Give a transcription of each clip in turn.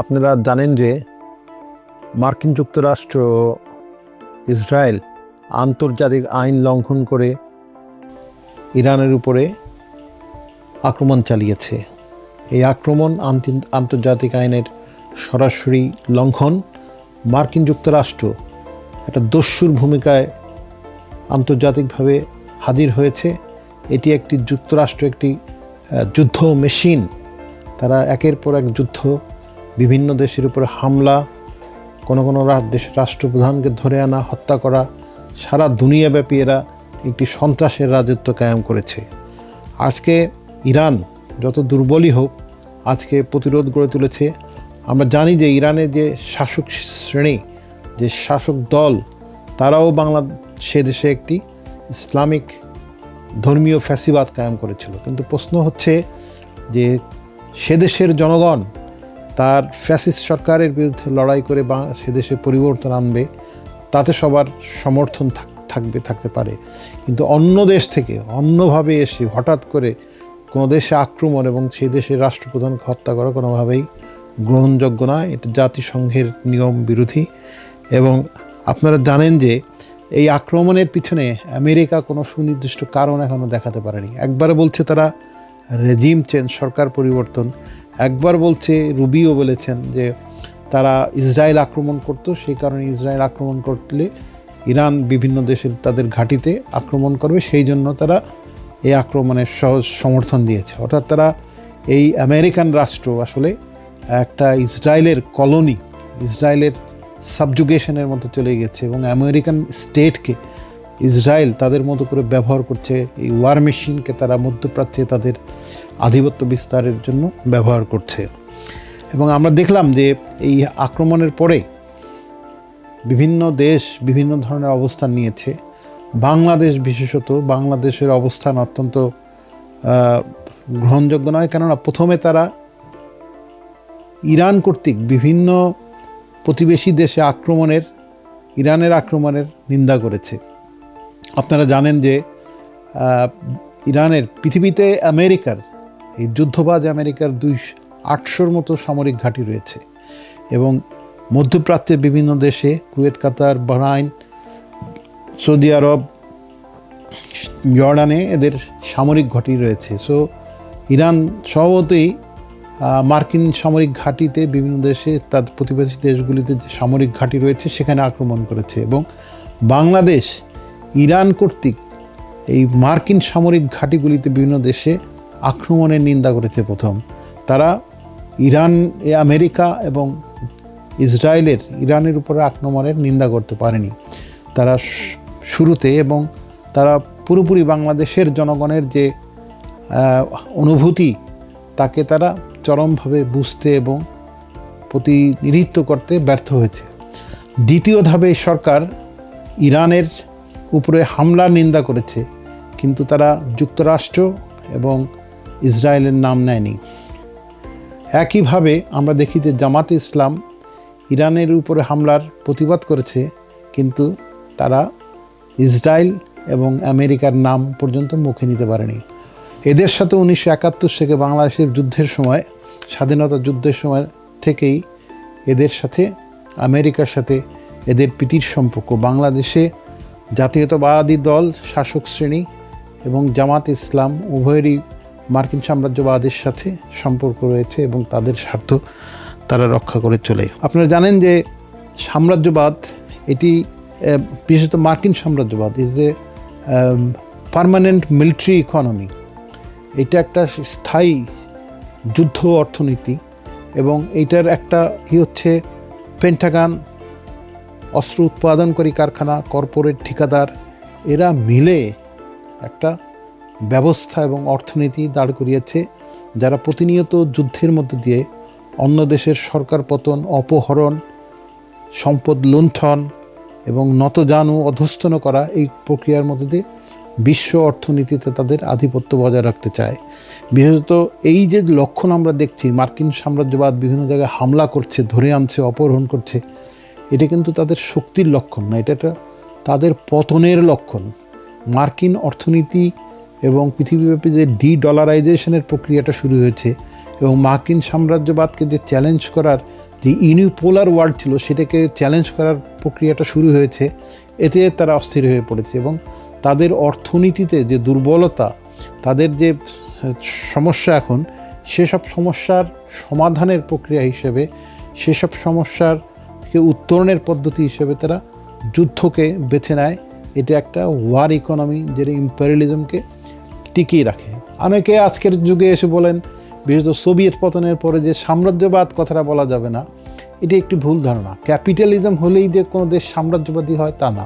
আপনারা জানেন যে মার্কিন যুক্তরাষ্ট্র ইসরায়েল আন্তর্জাতিক আইন লঙ্ঘন করে ইরানের উপরে আক্রমণ চালিয়েছে। এই আক্রমণ আন্তর্জাতিক আইনের সরাসরি লঙ্ঘন। মার্কিন যুক্তরাষ্ট্র একটা দস্যুর ভূমিকায় আন্তর্জাতিকভাবে হাজির হয়েছে। এটি একটি যুক্তরাষ্ট্র একটি যুদ্ধ মেশিন। তারা একের পর এক যুদ্ধ, বিভিন্ন দেশের উপরে হামলা, কোনো দেশের রাষ্ট্রপ্রধানকে ধরে আনা, হত্যা করা, সারা দুনিয়াব্যাপী এরা একটি সন্ত্রাসের রাজত্ব কায়েম করেছে। আজকে ইরান যত দুর্বলই হোক, আজকে প্রতিরোধ গড়ে তুলেছে। আমরা জানি যে ইরানের যে শাসক শ্রেণী, যে শাসক দল, তারাও সে দেশে একটি ইসলামিক ধর্মীয় ফ্যাসিবাদ কায়েম করেছিল। কিন্তু প্রশ্ন হচ্ছে যে সে দেশের জনগণ তার ফ্যাসিস্ট সরকারের বিরুদ্ধে লড়াই করে সে দেশে পরিবর্তন আনবে, তাতে সবার সমর্থন থাকতে পারে। কিন্তু অন্য দেশ থেকে অন্যভাবে এসে হঠাৎ করে কোনো দেশে আক্রমণ এবং সেই দেশের রাষ্ট্রপ্রধানকে হত্যা করা কোনোভাবেই গ্রহণযোগ্য নয়। এটা জাতিসংঘের নিয়ম বিরোধী। এবং আপনারা জানেন যে এই আক্রমণের পিছনে আমেরিকা কোনো সুনির্দিষ্ট কারণ এখনও দেখাতে পারেনি। একবার বলছে তারা রেজিম চেঞ্জ, সরকার পরিবর্তন। একবার বলছে, রুবিও বলেছেন যে তারা ইসরায়েল আক্রমণ করত, সেই কারণে ইসরায়েল আক্রমণ করলে ইরান বিভিন্ন দেশের তাদের ঘাঁটিতে আক্রমণ করবে, সেই জন্য তারা এই আক্রমণের সহজ সমর্থন দিয়েছে। অর্থাৎ তারা এই আমেরিকান রাষ্ট্র আসলে একটা ইসরায়েলের কলোনি, ইসরায়েলের সাবজুগেশনের মতো চলে গেছে এবং আমেরিকান স্টেটকে ইসরায়েল তাদের মতো করে ব্যবহার করছে। এই ওয়ার মেশিনকে তারা মধ্যপ্রাচ্যে তাদের আধিপত্য বিস্তারের জন্য ব্যবহার করছে। এবং আমরা দেখলাম যে এই আক্রমণের পরে বিভিন্ন দেশ বিভিন্ন ধরনের অবস্থান নিয়েছে। বাংলাদেশ বিশেষত, বাংলাদেশের অবস্থান অত্যন্ত গ্রহণযোগ্য নয়। কেননা প্রথমে তারা ইরান কর্তৃক বিভিন্ন প্রতিবেশী দেশে ইরানের আক্রমণের নিন্দা করেছে। আপনারা জানেন যে ইরানের পৃথিবীতে আমেরিকার এই যুদ্ধবাজ আমেরিকার 800-র মতো সামরিক ঘাঁটি রয়েছে এবং মধ্যপ্রাচ্যের বিভিন্ন দেশে কুয়েত, কাতার, বাহরাইন, সৌদি আরব, জর্ডানে এদের সামরিক ঘাঁটি রয়েছে। সো ইরান স্বভাবতই মার্কিন সামরিক ঘাঁটিতে বিভিন্ন দেশে তার প্রতিবেশী দেশগুলিতে যে সামরিক ঘাঁটি রয়েছে সেখানে আক্রমণ করেছে। এবং বাংলাদেশ ইরান কর্তৃক এই মার্কিন সামরিক ঘাঁটিগুলিতে বিভিন্ন দেশে আক্রমণের নিন্দা করেছে। প্রথম তারা আমেরিকা এবং ইরানের উপরে আক্রমণের নিন্দা করতে পারেনি তারা শুরুতে, এবং তারা পুরোপুরি বাংলাদেশের জনগণের যে অনুভূতি তাকে তারা চরমভাবে বুঝতে এবং প্রতিনিধিত্ব করতে ব্যর্থ হয়েছে। দ্বিতীয় ধাপে সরকার ইরানের উপরে হামলার নিন্দা করেছে, কিন্তু তারা যুক্তরাষ্ট্র এবং ইসরায়েলের নাম নেয়নি। একইভাবে আমরা দেখি যে জামাতে ইসলাম ইরানের উপরে হামলার প্রতিবাদ করেছে, কিন্তু তারা ইসরায়েল এবং আমেরিকার নাম পর্যন্ত মুখে নিতে পারেনি। এদের সাথে 1971 থেকে বাংলাদেশের যুদ্ধের সময়, স্বাধীনতা যুদ্ধের সময় থেকেই এদের সাথে, আমেরিকার সাথে এদের প্রীতির সম্পর্ক। বাংলাদেশে জাতীয়তাবাদী দল, শাসক শ্রেণী এবং জামাত ইসলাম উভয়েরই মার্কিন সাম্রাজ্যবাদের সাথে সম্পর্ক রয়েছে এবং তাদের স্বার্থ তারা রক্ষা করে চলে। আপনারা জানেন যে সাম্রাজ্যবাদ, এটি বিশেষত মার্কিন সাম্রাজ্যবাদ is a permanent military economy. এটা একটা স্থায়ী যুদ্ধ অর্থনীতি এবং এইটার একটা হচ্ছে পেন্টাগন, অস্ত্র উৎপাদনকারী কারখানা, কর্পোরেট ঠিকাদার, এরা মিলে একটা ব্যবস্থা এবং অর্থনীতি দাঁড় করিয়েছে, যারা প্রতিনিয়ত যুদ্ধের মধ্যে দিয়ে অন্য দেশের সরকার পতন, অপহরণ, সম্পদ লুণ্ঠন এবং নতজানু অধস্তন করা, এই প্রক্রিয়ার মধ্যে দিয়ে বিশ্ব অর্থনীতিতে তাদের আধিপত্য বজায় রাখতে চায়। বিশেষত এই যে লক্ষণ আমরা দেখছি, মার্কিন সাম্রাজ্যবাদ বিভিন্ন জায়গায় হামলা করছে, ধরে আনছে, অপহরণ করছে, এটা কিন্তু তাদের শক্তির লক্ষণ না, এটা তাদের পতনের লক্ষণ। মার্কিন অর্থনীতি এবং পৃথিবীব্যাপী যে ডলারাইজেশনের প্রক্রিয়াটা শুরু হয়েছে এবং মার্কিন সাম্রাজ্যবাদকে যে চ্যালেঞ্জ করার যে ইউনিপোলার ওয়ার্ল্ড ছিল সেটাকে চ্যালেঞ্জ করার প্রক্রিয়াটা শুরু হয়েছে, এতে তারা অস্থির হয়ে পড়েছে এবং তাদের অর্থনীতিতে যে দুর্বলতা, তাদের যে সমস্যা এখন, সেসব সমস্যার সমাধানের প্রক্রিয়া হিসেবে, সেসব সমস্যারকে উত্তরণের পদ্ধতি হিসেবে তারা যুদ্ধকে বেছে নেয়। এটা একটা ওয়ার ইকোনমি যেটা ইম্পেরিয়ালিজমকে টিকিয়ে রাখে। অনেকে আজকের যুগে এসে বলেন, বিশেষত সোভিয়েত পতনের পরে, যে সাম্রাজ্যবাদ কথাটা বলা যাবে না। এটি একটি ভুল ধারণা। ক্যাপিটালিজম হলেই যে কোনো দেশ সাম্রাজ্যবাদী হয় তা না।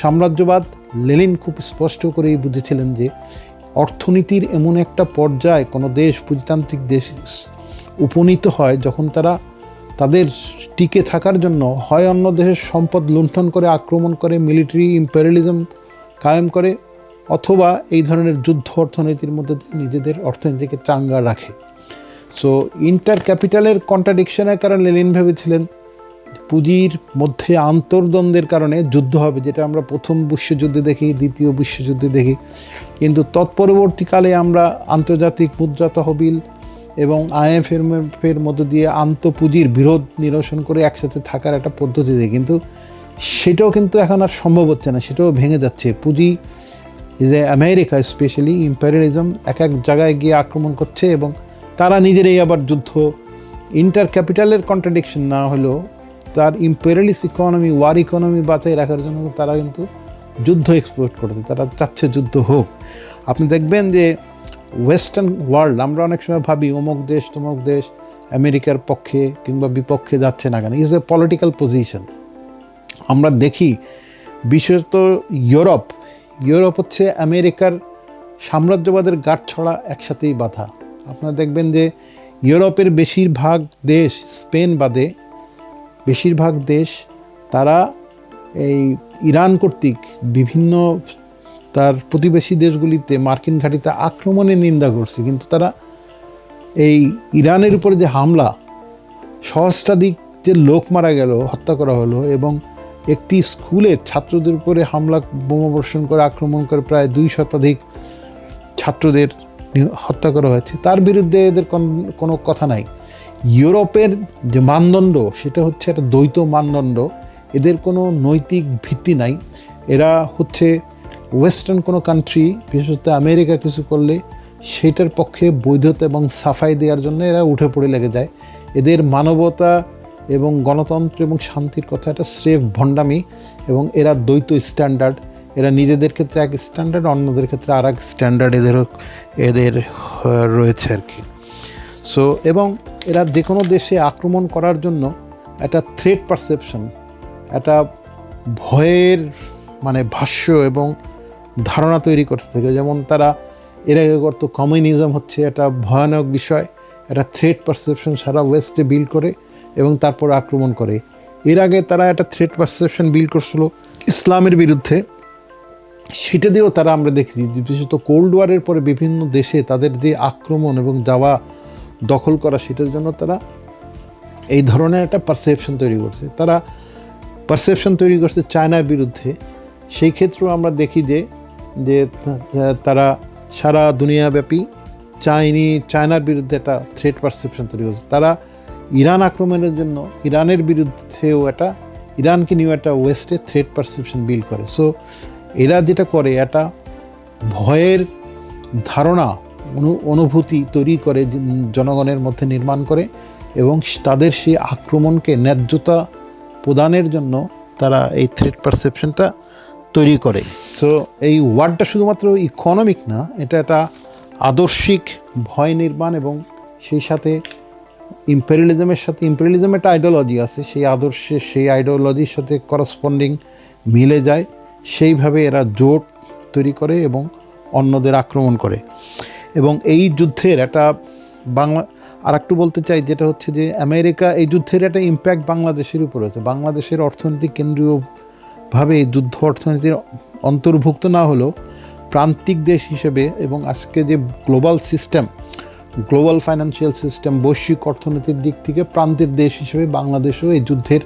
সাম্রাজ্যবাদ, লেনিন খুব স্পষ্ট করেই বুঝেছিলেন যে অর্থনীতির এমন একটা পর্যায়ে কোনো দেশ, পুঁজিতান্ত্রিক দেশ উপনীত হয় যখন তারা তাদের টিকে থাকার জন্য হয় অন্য দেশের সম্পদ লুণ্ঠন করে, আক্রমণ করে, মিলিটারি ইম্পেরিয়ালিজম কায়েম করে, অথবা এই ধরনের যুদ্ধ অর্থনীতির মধ্যে নিজেদের অর্থনীতিকে চাঙ্গা রাখে। সো ইন্টার ক্যাপিটালের কন্ট্রাডিকশনের কারণে লেনিন ভেবেছিলেন পুঁজির মধ্যে আন্তর্দ্বন্দ্বের কারণে যুদ্ধ হবে, যেটা আমরা প্রথম বিশ্বযুদ্ধে দেখি, দ্বিতীয় বিশ্বযুদ্ধে দেখি। কিন্তু তৎপরবর্তীকালে আমরা আন্তর্জাতিক মুদ্রা তহবিল এবং IMF-এর মধ্যে দিয়ে আন্তঃপুঁজির বিরোধ নিরসন করে একসাথে থাকার একটা পদ্ধতি দেখি। কিন্তু সেটাও কিন্তু এখন আর সম্ভব হচ্ছে না, সেটাও ভেঙে যাচ্ছে। পুঁজি, যে আমেরিকা স্পেশালি ইম্পেরিয়ালিজম এক জায়গায় গিয়ে আক্রমণ করছে এবং তারা নিজেরাই আবার যুদ্ধ, ইন্টার ক্যাপিটালের কন্ট্রাডিকশন না হলেও তার ইম্পেরিয়ালিস্ট ইকোনমি, ওয়ার ইকোনমি বাঁচাই রাখার জন্য তারা কিন্তু যুদ্ধ এক্সপ্লোর করতে, তারা চাচ্ছে যুদ্ধ হোক। আপনি দেখবেন যে ওয়েস্টার্ন ওয়ার্ল্ড, আমরা অনেক সময় ভাবি অমুক দেশ তমুক দেশ আমেরিকার পক্ষে কিংবা বিপক্ষে যাচ্ছে না কেন, ইজ এ পলিটিক্যাল পজিশন। আমরা দেখি বিশেষত ইউরোপ হচ্ছে আমেরিকার সাম্রাজ্যবাদের গাঁটছড়া একসাথেই বাঁধা। আপনারা দেখবেন যে ইউরোপের বেশিরভাগ দেশ, স্পেন বাদে বেশিরভাগ দেশ, তারা এই ইরান কর্তৃক বিভিন্ন তার প্রতিবেশী দেশগুলিতে মার্কিন ঘাঁটিতে আক্রমণের নিন্দা করছে। কিন্তু তারা এই ইরানের উপরে যে হামলা, সহস্রাধিক যে লোক মারা গেল, হত্যা করা হলো, এবং একটি স্কুলে ছাত্রদের উপরে হামলা, বোমাবর্ষণ করে আক্রমণ করে প্রায় 2 শতাধিক ছাত্রদের হত্যা করা হয়েছে, তার বিরুদ্ধে এদের কোনো কথা নাই। ইউরোপের যে মানদণ্ড, সেটা হচ্ছে একটা দ্বৈত মানদণ্ড। এদের কোনো নৈতিক ভিত্তি নাই। এরা হচ্ছে ওয়েস্টার্ন কোনো কান্ট্রি, বিশেষত আমেরিকা কিছু করলে সেটার পক্ষে বৈধতা এবং সাফাই দেওয়ার জন্য এরা উঠে পড়ে লেগে যায়। এদের মানবতা এবং গণতন্ত্র এবং শান্তির কথা এটা স্রেফ ভণ্ডামি, এবং এরা দ্বৈত স্ট্যান্ডার্ড। এরা নিজেদের ক্ষেত্রে এক স্ট্যান্ডার্ড, অন্যদের ক্ষেত্রে আর এক স্ট্যান্ডার্ড এদের রয়েছে আর কি। সো এবং এরা যে কোনো দেশে আক্রমণ করার জন্য একটা থ্রেট পারসেপশন, একটা ভয়ের ভাষ্য এবং ধারণা তৈরি করতে থাকে। যেমন তারা এর আগে করতো কমিউনিজম হচ্ছে একটা ভয়ানক বিষয়, একটা থ্রেট পারসেপশন সারা ওয়েস্টে বিল্ড করে এবং তারপর আক্রমণ করে। এর আগে তারা একটা থ্রেট পারসেপশন বিল্ড করছিল ইসলামের বিরুদ্ধে, সেটা দিয়েও তারা আমরা দেখেছি যে বিশেষত কোল্ড ওয়ারের পরে বিভিন্ন দেশে তাদের যে আক্রমণ এবং যাওয়া দখল করা, সেটার জন্য তারা এই ধরনের একটা পারসেপশন তৈরি করছে। তারা পারসেপশন তৈরি করছে চায়নার বিরুদ্ধে। সেই ক্ষেত্রেও আমরা দেখি যে তারা সারা দুনিয়াব্যাপী চায়নার বিরুদ্ধে একটা থ্রেট পারসেপশন তৈরি করছে। তারা ইরান আক্রমণের জন্য ইরানের বিরুদ্ধেও ইরানকে নিয়েও একটা ওয়েস্টে থ্রেট পারসেপশন বিল্ড করে। সো এরা যেটা করে, একটা ভয়ের ধারণা, অনুভূতি তৈরি করে জনগণের মধ্যে নির্মাণ করে, এবং তাদের সেই আক্রমণকে ন্যায্যতা প্রদানের জন্য তারা এই থ্রেট পারসেপশনটা তৈরি করে। সো এই ওয়ার্ডটা শুধুমাত্র ইকোনমিক না, এটা একটা আদর্শিক ভয় নির্মাণ, এবং সেই সাথে ইম্পেরিয়ালিজমের একটা আইডিওলজি আছে, সেই আদর্শে, সেই আইডিওলজির সাথে করসপন্ডিং মিলে যায়। সেইভাবে এরা জোট তৈরি করে এবং অন্যদের আক্রমণ করে। এবং এই যুদ্ধের একটা আর একটু বলতে চাই, যেটা হচ্ছে যে আমেরিকা এই যুদ্ধের একটা ইম্প্যাক্ট বাংলাদেশের উপর হয়েছে। বাংলাদেশের অর্থনীতি কেন্দ্রীয়ভাবে যুদ্ধ অর্থনীতির অন্তর্ভুক্ত না হলেও প্রান্তিক দেশ হিসেবে, এবং আজকে যে গ্লোবাল ফাইন্যান্সিয়াল সিস্টেম, বৈশ্বিক অর্থনীতির দিক থেকে প্রান্তের দেশ হিসেবে বাংলাদেশও এই যুদ্ধের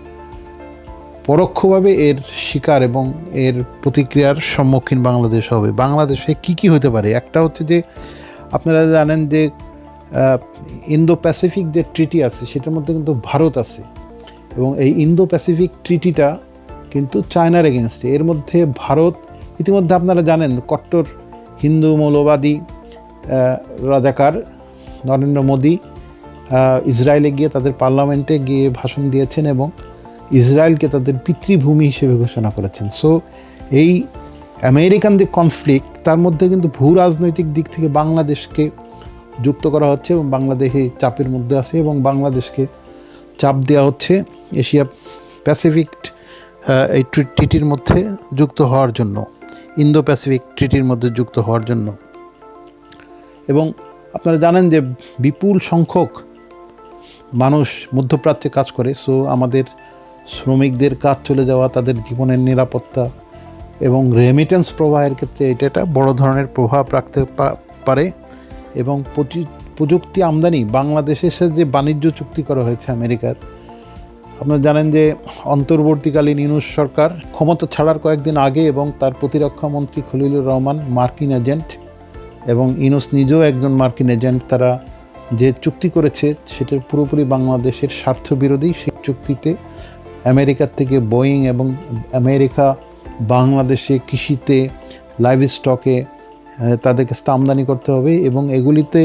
পরোক্ষভাবে এর শিকার এবং এর প্রতিক্রিয়ার সম্মুখীন বাংলাদেশ হবে। বাংলাদেশে কি হতে পারে? একটা হচ্ছে যে আপনারা জানেন যে ইন্দো প্যাসিফিক যে ট্রিটি আছে সেটার মধ্যে কিন্তু ভারত আছে, এবং এই ইন্দো প্যাসিফিক ট্রিটিটা কিন্তু চায়নার এগেনস্টে। এর মধ্যে ভারত ইতিমধ্যে আপনারা জানেন কট্টর হিন্দু মৌলবাদী রাজাকার নরেন্দ্র মোদী ইসরায়েলে গিয়ে তাদের পার্লামেন্টে গিয়ে ভাষণ দিয়েছেন এবং ইসরায়েলকে তাদের পিতৃভূমি হিসেবে ঘোষণা করেছেন। সো এই আমেরিকান যে কনফ্লিক্ট তার মধ্যে কিন্তু ভূ রাজনৈতিক দিক থেকে বাংলাদেশকে যুক্ত করা হচ্ছে এবং বাংলাদেশে চাপের মধ্যে আছে এবং বাংলাদেশকে চাপ দেওয়া হচ্ছে এশিয়া প্যাসিফিক এই ট্রিটির মধ্যে যুক্ত হওয়ার জন্য, ইন্দো প্যাসিফিক ট্রিটির মধ্যে যুক্ত হওয়ার জন্য। এবং আপনারা জানেন যে বিপুল সংখ্যক মানুষ মধ্যপ্রাচ্যে কাজ করে। সো আমাদের শ্রমিকদের কাজ চলে যাওয়া, তাদের জীবনের নিরাপত্তা এবং রেমিটেন্স প্রবাহের ক্ষেত্রে এটা একটা বড় ধরনের প্রভাব রাখতে পারে। এবং প্রযুক্তি আমদানি, বাংলাদেশের সাথে যে বাণিজ্য চুক্তি করা হয়েছে আমেরিকার, আপনারা জানেন যে অন্তর্বর্তীকালীন ইউনূস সরকার ক্ষমতা ছাড়ার কয়েকদিন আগে এবং তার প্রতিরক্ষা মন্ত্রী খলিলুর রহমান মার্কিন এজেন্ট এবং ইউনূস নিজেও একজন মার্কিন এজেন্ট, তারা যে চুক্তি করেছে সেটার পুরোপুরি বাংলাদেশের স্বার্থ বিরোধী। সেই চুক্তিতে আমেরিকার থেকে বোয়িং এবং আমেরিকা বাংলাদেশে কৃষিতে, লাইভ স্টকে তাদেরকে আমদানি করতে হবে এবং এগুলিতে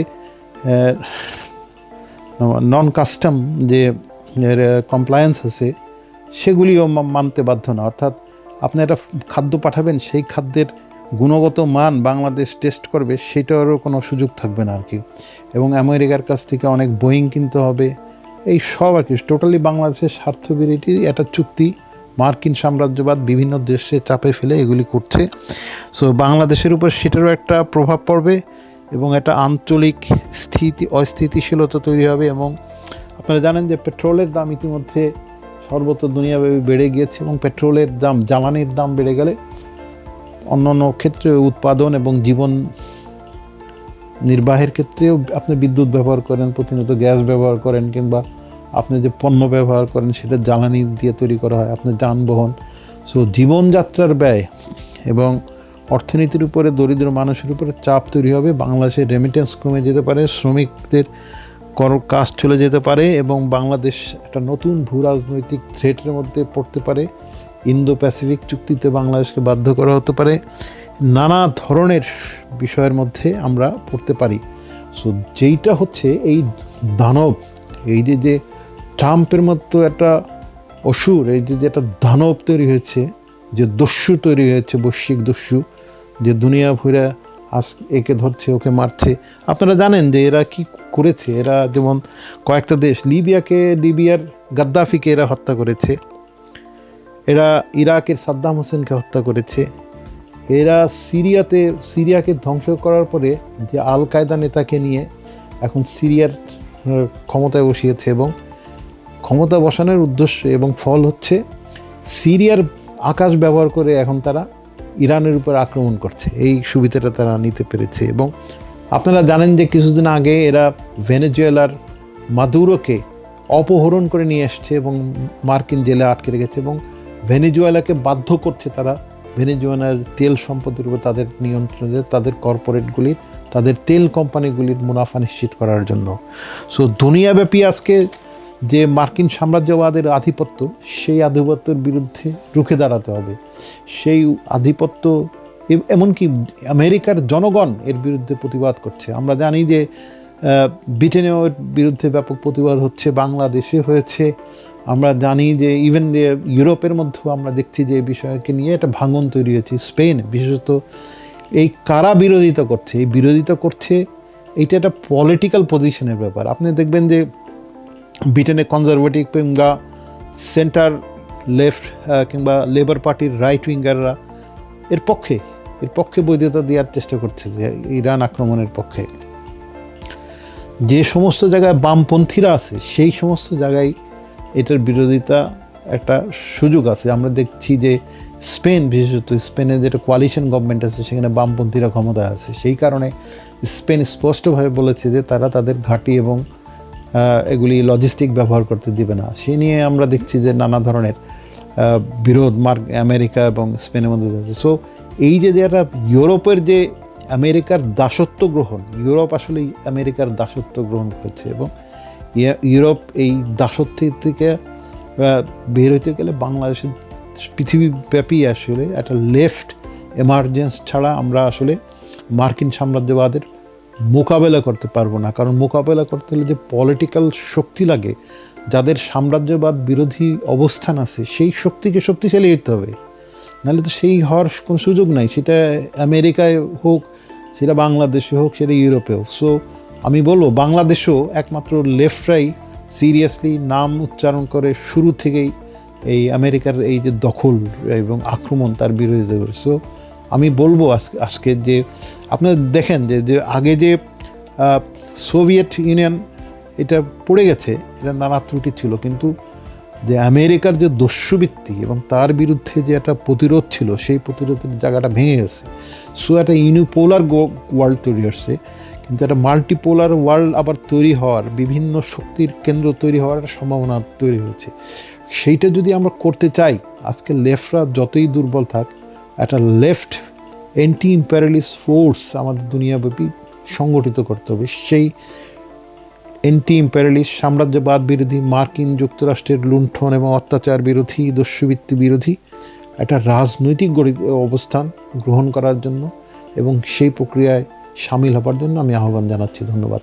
নন কাস্টম যে কমপ্লায়েন্স আছে সেগুলিও মানতে বাধ্য না। অর্থাৎ আপনি একটা খাদ্য পাঠাবেন, সেই খাদ্যের গুণগত মান বাংলাদেশ টেস্ট করবে সেটারও কোনো সুযোগ থাকবে না আর কি। এবং আমেরিকার কাছ থেকে অনেক বোয়িং কিনতে হবে, এই সব আর কি টোটালি বাংলাদেশের স্বার্থ বিরোধী একটা চুক্তি। মার্কিন সাম্রাজ্যবাদ বিভিন্ন দেশে চাপে ফেলে এগুলি করছে। সো বাংলাদেশের উপর সেটারও একটা প্রভাব পড়বে এবং একটা আঞ্চলিক অস্থিতিশীলতা তৈরি হবে। এবং আপনারা জানেন যে পেট্রোলের দাম ইতিমধ্যে সর্বত্র দুনিয়াব্যাপী বেড়ে গিয়েছে এবং পেট্রোলের দাম, জ্বালানির দাম বেড়ে গেলে অন্যান্য ক্ষেত্রে উৎপাদন এবং জীবন নির্বাহের ক্ষেত্রেও আপনি বিদ্যুৎ ব্যবহার করেন, প্রতিনিয়ত গ্যাস ব্যবহার করেন, কিংবা আপনি যে পণ্য ব্যবহার করেন সেটা জ্বালানি দিয়ে তৈরি করা হয়, আপনার যানবাহন। সো জীবনযাত্রার ব্যয় এবং অর্থনীতির উপরে, দরিদ্র মানুষের উপরে চাপ তৈরি হবে। বাংলাদেশের রেমিটেন্স কমে যেতে পারে, শ্রমিকদের কাজ চলে যেতে পারে এবং বাংলাদেশ একটা নতুন ভূ রাজনৈতিক থ্রেটের মধ্যে পড়তে পারে। ইন্দো প্যাসিফিক চুক্তিতে বাংলাদেশকে বাধ্য করা হতে পারে, নানা ধরনের বিষয়ের মধ্যে আমরা পড়তে পারি। সো যেইটা হচ্ছে এই দানব, এই যে ট্রাম্পের মতো একটা অসুর, এই যে একটা দানব তৈরি হয়েছে, যে দস্যু তৈরি হয়েছে, বৈশ্বিক দস্যু, যে দুনিয়া ভরে আজ একে ধরছে ওকে মারছে। আপনারা জানেন যে এরা কি করেছে। এরা যেমন কয়েকটা দেশ, লিবিয়ার গাদ্দাফিকে এরা হত্যা করেছে, এরা ইরাকের সাদ্দাম হোসেনকে হত্যা করেছে, এরা সিরিয়াকে ধ্বংস করার পরে যে আল কায়দা নেতাকে নিয়ে এখন সিরিয়ার ক্ষমতায় বসিয়েছে এবং ক্ষমতা বসানোর উদ্দেশ্য এবং ফল হচ্ছে সিরিয়ার আকাশ ব্যবহার করে এখন তারা ইরানের উপর আক্রমণ করছে। এই সুবিধাটা তারা নিতে পেরেছে। এবং আপনারা জানেন যে কিছুদিন আগে এরা ভেনেজুয়েলার মাদুরোকে অপহরণ করে নিয়ে এসছে এবং মার্কিন জেলে আটকে রেখেছে এবং ভেনেজুয়েলাকে বাধ্য করছে তারা ভেনেজুয়েলার তেল সম্পদের উপর তাদের নিয়ন্ত্রণে, তাদের কর্পোরেটগুলির, তাদের তেল কোম্পানিগুলির মুনাফা নিশ্চিত করার জন্য। সো দুনিয়াব্যাপী আজকে যে মার্কিন সাম্রাজ্যবাদের আধিপত্য, সেই আধিপত্যের বিরুদ্ধে রুখে দাঁড়াতে হবে। সেই আধিপত্য এমনকি আমেরিকার জনগণ এর বিরুদ্ধে প্রতিবাদ করছে। আমরা জানি যে ব্রিটেনেও এর বিরুদ্ধে ব্যাপক প্রতিবাদ হচ্ছে, বাংলাদেশে হয়েছে। আমরা জানি যে ইভেন ইউরোপের মধ্যেও আমরা দেখছি যে এই বিষয়কে নিয়ে একটা ভাঙন তৈরি হয়েছে। স্পেন বিশেষত এই কারা বিরোধিতা করছে, এই বিরোধিতা করছে, এইটা একটা পলিটিক্যাল পজিশনের ব্যাপার। আপনি দেখবেন যে ব্রিটেনে কনজারভেটিভ কিংবা সেন্টার লেফট কিংবা লেবার পার্টির রাইট উইঙ্গাররা এর পক্ষে বৈধতা দেওয়ার চেষ্টা করছে, যে ইরান আক্রমণের পক্ষে। যে সমস্ত জায়গায় বামপন্থীরা আছে সেই সমস্ত জায়গায় এটার বিরোধিতা একটা সুযোগ আছে। আমরা দেখছি যে স্পেন, বিশেষত স্পেনে যেটা কোয়ালিশন গভর্নমেন্ট আছে সেখানে বামপন্থীরা ক্ষমতায় আছে। সেই কারণে স্পেন স্পষ্টভাবে বলেছে যে তারা তাদের ঘাঁটি এবং এগুলি লজিস্টিক ব্যবহার করতে দিবে না। সে নিয়ে আমরা দেখছি যে নানা ধরনের বিরোধ আমেরিকা এবং স্পেনের মধ্যে আছে। সো এই যে একটা ইউরোপের যে আমেরিকার দাসত্ব গ্রহণ, ইউরোপ আসলেই আমেরিকার দাসত্ব গ্রহণ করেছে এবং ইউরোপ এই দাসত্ব থেকে বের হইতে গেলে বাংলাদেশের পৃথিবীব্যাপী আসলে একটা লেফট এমার্জেন্স ছাড়া আমরা আসলে মার্কিন সাম্রাজ্যবাদের মোকাবেলা করতে পারবো না। কারণ মোকাবেলা করতে হলে যে পলিটিক্যাল শক্তি লাগে, যাদের সাম্রাজ্যবাদ বিরোধী অবস্থান আছে, সেই শক্তিকে শক্তিশালী হতে হবে, নাহলে তো সেই হওয়ার কোনো সুযোগ নাই। সেটা আমেরিকায় হোক, সেটা বাংলাদেশে হোক, সেটা ইউরোপে হোক। সো আমি বলবো বাংলাদেশেও একমাত্র লেফটরাই সিরিয়াসলি নাম উচ্চারণ করে শুরু থেকেই এই আমেরিকার এই যে দখল এবং আক্রমণ তার বিরোধিতা করে। সো আমি বলবো আজকে যে আপনারা দেখেন যে আগে যে সোভিয়েত ইউনিয়ন এটা পড়ে গেছে, এটা নানা ত্রুটি ছিল, কিন্তু যে আমেরিকার যে দস্যুবৃত্তি এবং তার বিরুদ্ধে যে একটা প্রতিরোধ ছিল, সেই প্রতিরোধের জায়গাটা ভেঙে গেছে। সো একটা ইউনিপোলার ওয়ার্ল্ড তৈরি হচ্ছে, কিন্তু একটা মাল্টিপোলার ওয়ার্ল্ড আবার তৈরি হওয়ার, বিভিন্ন শক্তির কেন্দ্র তৈরি হওয়ার একটা সম্ভাবনা তৈরি হয়েছে। সেইটা যদি আমরা করতে চাই, আজকে লেফটরা যতই দুর্বল থাক, একটা লেফট অ্যান্টি ইম্পেরিয়ালিস্ট ফোর্স আমাদের দুনিয়াব্যাপী সংগঠিত করতে হবে। সেই অ্যান্টি ইম্পেরিয়ালিস্ট, সাম্রাজ্যবাদ বিরোধী, মার্কিন যুক্তরাষ্ট্রের লুণ্ঠন এবং অত্যাচার বিরোধী, দস্যুবৃত্তি বিরোধী একটা রাজনৈতিক অবস্থান গ্রহণ করার জন্য এবং সেই প্রক্রিয়ায় সামিল হবার জন্য আমি আহ্বান জানাচ্ছি। ধন্যবাদ।